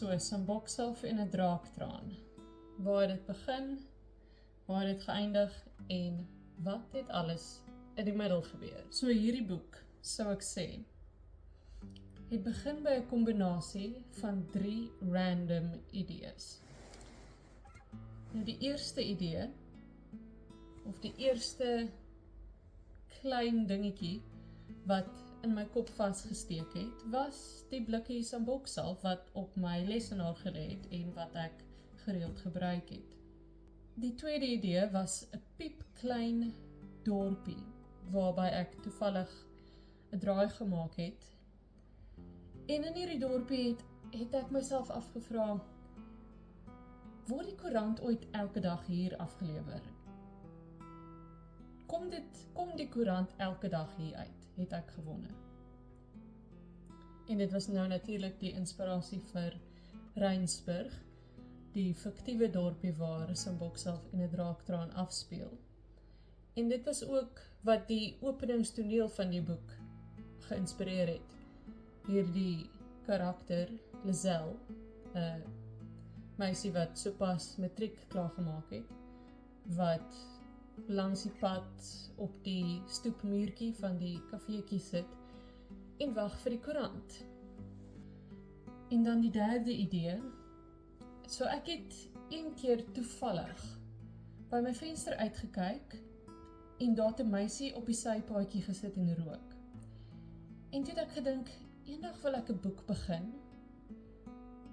So Samboksel en 'n draaktraan. Waar het dit begin, waar het dit geëindig en wat het alles in die middel gebeur. So hierdie boek, sou ek sê, het begin by 'n kombinasie van 3 random idees. Nou die eerste idee, of die eerste klein dingetjie wat in my kop vasgesteek het, was die blikkie Samboksel wat op my lesenaar gelê het en wat ek gereeld gebruik het. Die tweede idee was 'n piepklein dorpie, waarby ek toevallig 'n draai gemaak het. En in hierdie dorpie het ek myself afgevra, word die koerant ooit elke dag hier afgelewer? Kom die koerant elke dag hier uit, het ek gewonder. En dit was nou natuurlik die inspirasie vir Reinsburg, die fiktiewe dorpie waar Samboksel en 'n draaktraan afspeel. En dit was ook wat die openingstoneel van die boek geïnspireer het. Hierdie karakter, Lizelle, 'n meisie wat sopas matriek klaargemaak het, wat langs die pad op die stoepmuurtjie van die kafeetjie sit en wag vir die koerant. En dan die derde idee, so ek het een keer toevallig by my venster uitgekyk en daar het 'n meisie op die sypaadjie gesit en rook. En toe het ek gedink, eendag wil ek 'n boek begin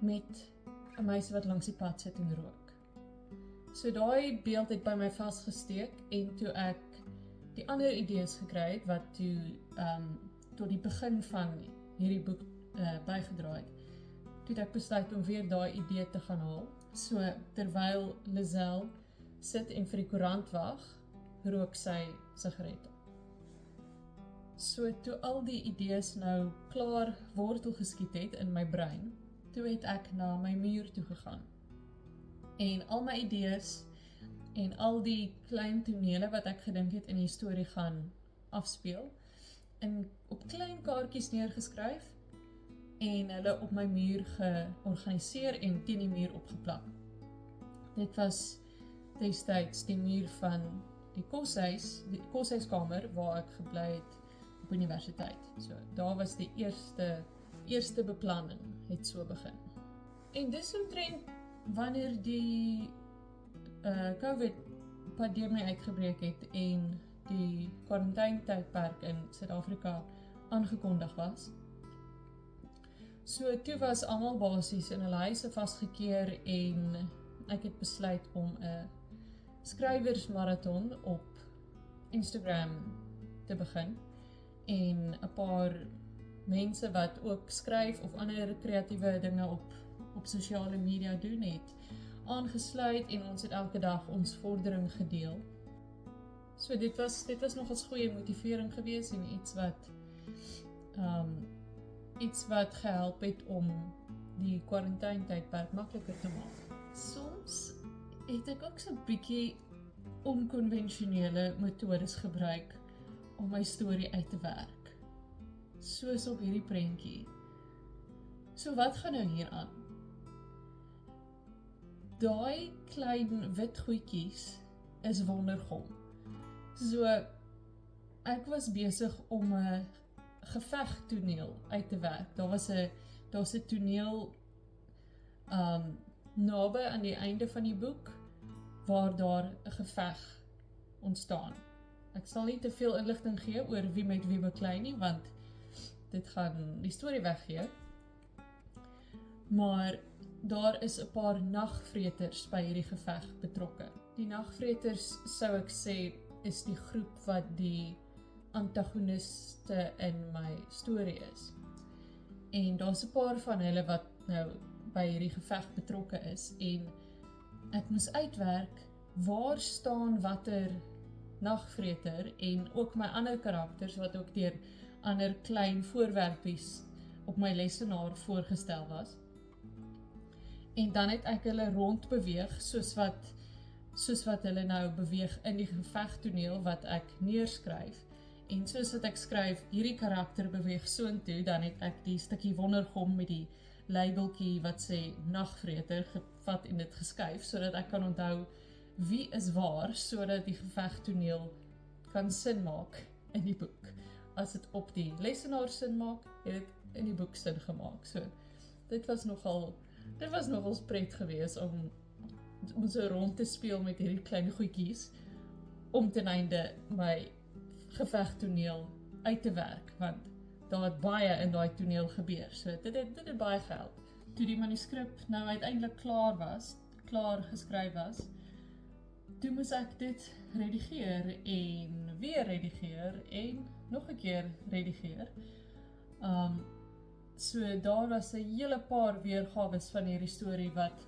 met 'n meisie wat langs die pad sit en rook. So daai beeld het by my vasgesteek en toe ek die ander idees gekry het wat toe tot die begin van hierdie boek bygedra het, toe het ek besluit om weer daai idee te gaan haal. So terwyl Lizelle sit en vir die koerant wag, rook sy sigarette. So toe al die idees nou klaar wortel geskiet het in my brein, toe het ek na my muur toe gegaan. En al my idees en al die klein tonele wat ek gedink het in die storie gaan afspeel, op klein kaartjies neergeskryf en hulle op my muur georganiseer en teen die muur opgeplak. Dit was destyds die muur van die koshuiskamer waar ek gebly het op universiteit. So daar was die eerste beplanning het so begin. En dis omtrent wanneer die COVID-pandemie uitgebreek het en die kwarantainetydperk in Suid-Afrika aangekondig was. So toe was almal basies in hulle huise vasgekeer en ek het besluit om 'n skrywersmarathon op Instagram te begin en 'n paar mense wat ook skryf of ander kreatiewe dinge op sosiale media doen het aangesluit en ons het elke dag ons vordering gedeel. So dit was nogals goeie motivering geweest en iets wat gehelp het om die kwarantainetydperk makliker te maak. Soms het ek ook so 'n bietjie onkonvensionele metodes gebruik om my storie uit te werk. Soos op hierdie prentjie. So wat gaan nou hier aan? Daai klein wit goedjies is wondergom. So ek was besig om 'n gevegtoneel uit te werk. Daar's 'n toneel naby aan die einde van die boek waar daar 'n geveg ontstaan. Ek sal nie te veel inligting gee oor wie met wie beklei nie, want dit gaan die storie weggee. Maar daar is 'n paar nagvreters by hierdie geveg betrokke. Die nagvreters, sou ek sê, is die groep wat die antagoniste in my storie is. En daar's 'n paar van hulle wat nou by hierdie geveg betrokke is en ek moes uitwerk waar staan watter nagvreter en ook my ander karakters wat ook deur ander klein voorwerpies op my lesenaar voorgestel was. En dan het ek hulle rondbeweeg soos wat hulle nou beweeg in die gevegtoneel wat ek neerskryf. En soos wat ek skryf, hierdie karakter beweeg soontoe, dan het ek die stukkie wondergom met die labeltjie wat sê nagvreter gevat en dit geskuif, sodat ek kan onthou wie is waar, sodat die gevegtoneel kan sin maak in die boek. As dit op die lesenaar sin maak, het dit in die boek sin gemaak. So, dit was nogal pret geweest om so rond te speel met hierdie klein goedjies, om ten einde my gevegtoneel uit te werk, want daar het baie in daai toneel gebeur. So dit het baie gehelp. Toe die manuskrip nou uiteindelik klaar geskryf was, toe moes ek dit redigeer en weer redigeer en nog 'n keer redigeer. So daar was 'n hele paar weergawes van hierdie storie wat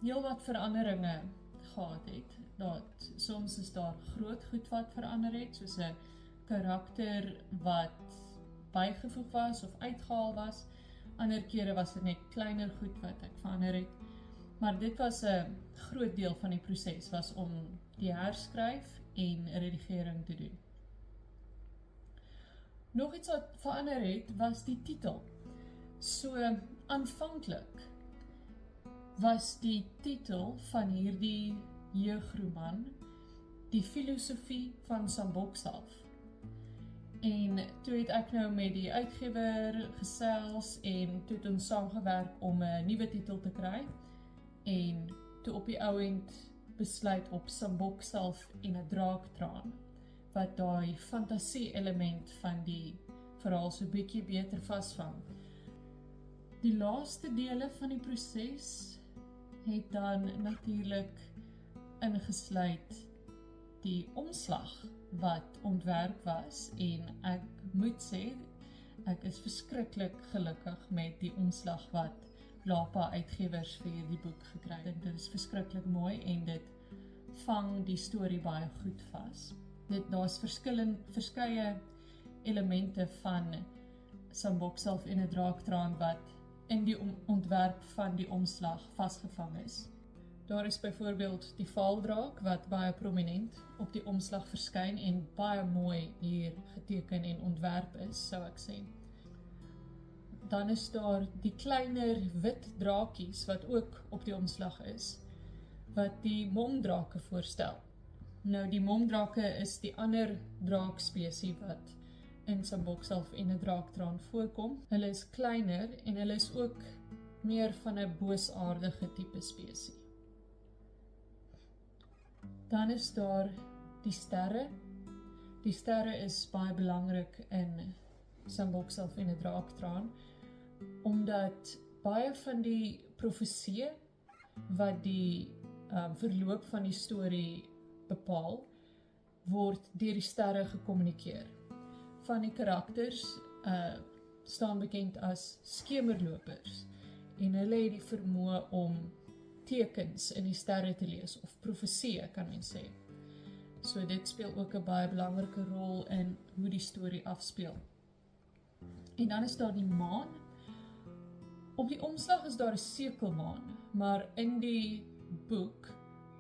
heel wat veranderinge gehad het. Soms is daar groot goed wat verander het, soos 'n karakter wat bygevoeg was of uitgehaal was. Ander kere was dit net kleiner goed wat ek verander het. Maar dit was 'n groot deel van die proses, was om die herskryf en redigering te doen. Nog iets wat verander het, was die titel. So aanvanklik was die titel van hierdie jeugroman Die Filosofie van Sambok self. En toe het ek nou met die uitgewer gesels en toe het ons saamgewerk om 'n nuwe titel te kry. En toe op die ouend besluit op Sambok self en 'n draaktraan, wat daai fantasie element van die verhaal so bietjie beter vasvang. Die laaste dele van die proses het dan natuurlik ingesluit die omslag wat ontwerp was, en ek moet sê, ek is verskriklik gelukkig met die omslag wat Lapa Uitgewers vir die boek gekry het. Dit is verskriklik mooi en dit vang die storie baie goed vas. Daar's verskeie elemente van Sambok self en 'n draaktraan wat in die ontwerp van die omslag vasgevang is. Daar is byvoorbeeld die vaaldraak wat baie prominent op die omslag verskyn en baie mooi hier geteken en ontwerp is, sou ek sê. Dan is daar die kleiner wit draakies wat ook op die omslag is, wat die momdrake voorstel. Nou die momdrake is die ander draakspesie wat in Sambok self en 'n draaktraan voorkom. Hulle is kleiner en hulle is ook meer van 'n boosaardige tipe spesie. Dan is daar die sterre. Die sterre is baie belangrik in Sambok self en 'n draaktraan, omdat baie van die profeseë wat die verloop van die storie bepaal, word deur die sterre gekommunikeer. Van die karakters staan bekend as skemerlopers, en hulle het die vermoë om tekens in die sterre te lees, of profeseë kan mens sê. So dit speel ook 'n baie belangrike rol in hoe die storie afspeel. En dan is daar die maan. Op die omslag is daar 'n sekelmaan, maar in die boek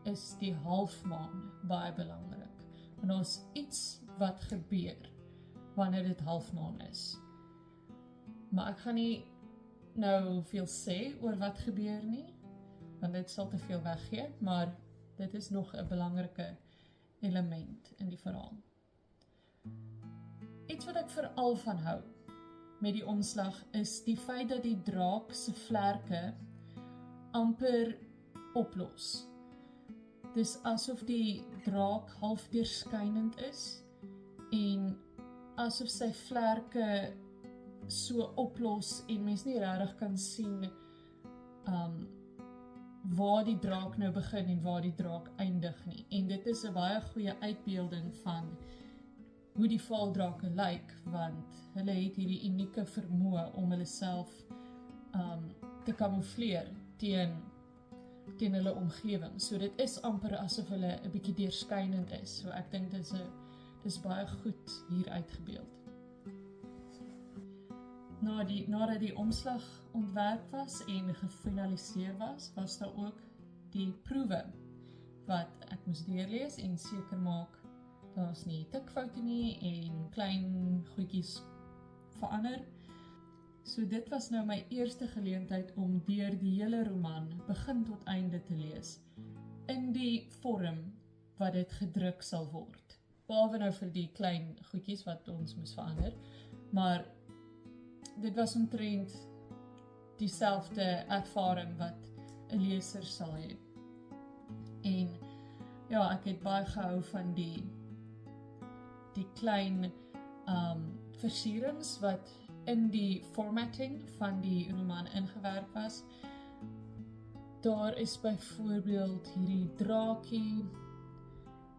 is die halfmaan baie belangrik. Want daar is iets wat gebeur wanneer dit halfmaan is. Maar ek gaan nie nou veel sê oor wat gebeur nie, want dit sal te veel weggee, maar dit is nog 'n belangrike element in die verhaal. Iets wat ek veral van hou met die omslag is die feit dat die draak se vlerke amper oplos. Dis asof die draak half deurskynend is en asof sy vlerke so oplos en mens nie regtig kan sien waar die draak nou begin en waar die draak eindig nie. En dit is 'n baie goeie uitbeelding van hoe die vaaldrake lyk, want hulle het hierdie unieke vermoë om hulle self te kamoufleer teen hulle omgewing. So dit is amper asof hulle 'n bietjie deurskynend is. So ek dink dis baie goed hier uitgebeeld. Nadat die omslag ontwerp was en gefinaliseer was daar ook die proewe wat ek moes deurlees en seker maak daar's nie tikfoute nie en klein goedjies verander. So dit was nou my eerste geleentheid om deur die hele roman begin tot einde te lees, in die vorm wat dit gedruk sal word. Behalwe nou vir die klein goedjies wat ons moes verander, maar dit was omtrent dieselfde ervaring wat 'n leser sal hê. En ja, ek het baie gehou van die klein versierings wat in die formatting van die roman ingewerk was. Daar is byvoorbeeld hierdie draakie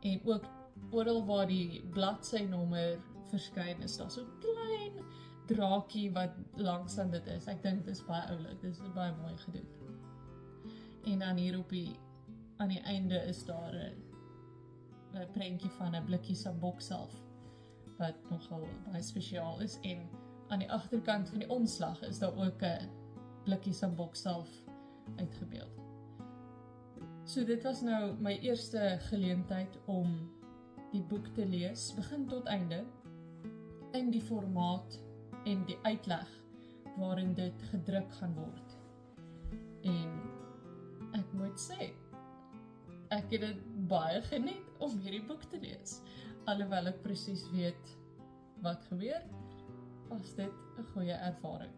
en ook oral waar die bladsynommer verskyn is daar so 'n klein draakie wat langs aan dit is. Ek dink dit is baie oulik, dit is baie mooi gedoen. En dan hier aan die einde is daar 'n prentjie van 'n blikkie samboksalf wat nogal baie spesiaal is, en aan die agterkant van die omslag is daar ook 'n blikkie samboksalf uitgebeeld. So dit was nou my eerste geleentheid om die boek te lees, begin tot einde, in die formaat en die uitleg waarin dit gedruk gaan word. En ek moet sê, ek het dit baie geniet om hierdie boek te lees. Alhoewel ek presies weet wat gebeur, was dit 'n goeie ervaring.